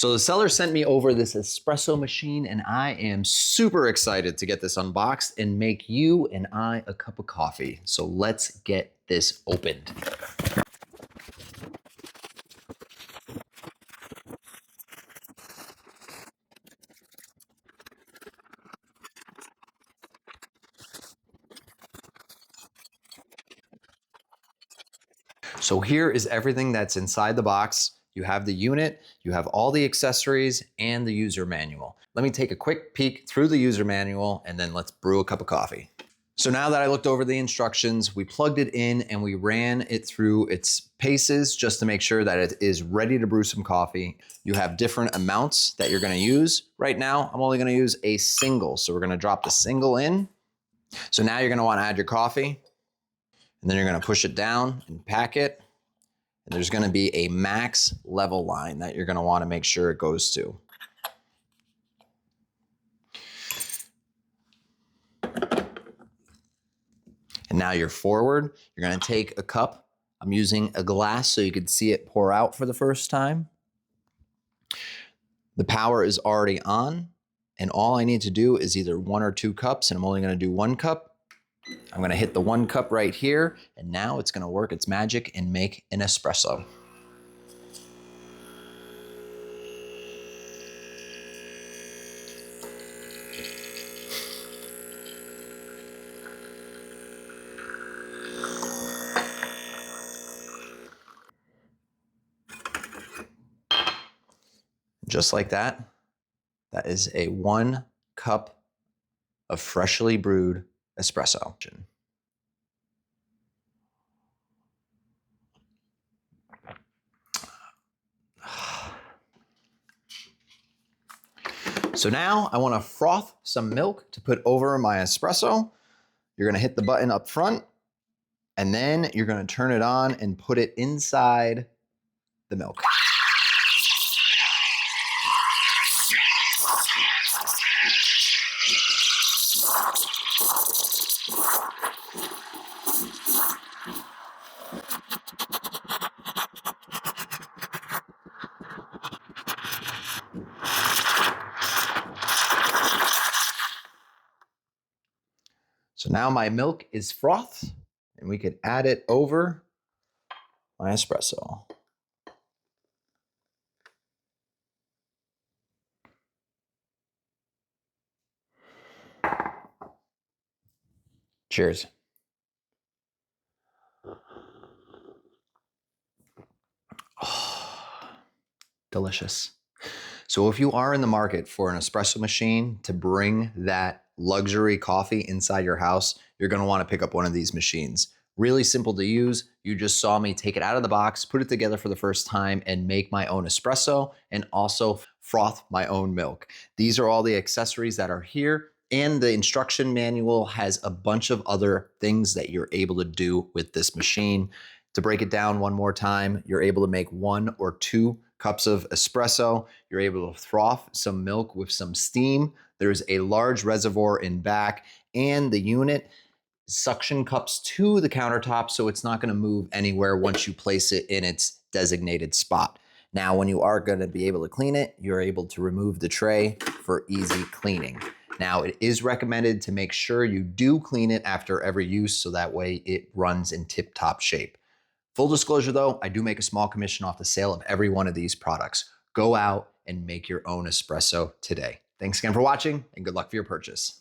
So the seller sent me over this espresso machine and I am super excited to get this unboxed and make you and I a cup of coffee. So let's get this opened. So here is everything that's inside the box. You have the unit, you have all the accessories and the user manual. Let me take a quick peek through the user manual and then let's brew a cup of coffee. So now that I looked over the instructions, we plugged it in and we ran it through its paces just to make sure that it is ready to brew some coffee. You have different amounts that you're gonna use. Right now, I'm only gonna use a single. So we're gonna drop the single in. So now you're gonna wanna add your coffee and then you're gonna push it down and pack it. And there's gonna be a max level line that you're gonna wanna make sure it goes to. And now you're forward. You're gonna take a cup. I'm using a glass so you can see it pour out for the first time. The power is already on, and all I need to do is either 1 or 2 cups, and I'm only gonna do 1 cup. I'm gonna hit the 1 cup right here, and now it's gonna work its magic and make an espresso. Just like that, that is a 1 cup of freshly brewed espresso. So now I want to froth some milk to put over my espresso. You're going to hit the button up front and then you're going to turn it on and put it inside the milk. So now my milk is frothed and we could add it over my espresso. Cheers. Oh, delicious. So if you are in the market for an espresso machine to bring that luxury coffee inside your house, you're gonna wanna pick up one of these machines. Really simple to use. You just saw me take it out of the box, put it together for the first time and make my own espresso and also froth my own milk. These are all the accessories that are here, and the instruction manual has a bunch of other things that you're able to do with this machine. To break it down one more time, you're able to make 1 or 2 cups of espresso. You're able to froth some milk with some steam. There's a large reservoir in back, and the unit suction cups to the countertop so it's not gonna move anywhere once you place it in its designated spot. Now, when you are gonna be able to clean it, you're able to remove the tray for easy cleaning. Now, it is recommended to make sure you do clean it after every use so that way it runs in tip-top shape. Full disclosure though, I do make a small commission off the sale of every one of these products. Go out and make your own espresso today. Thanks again for watching and good luck for your purchase.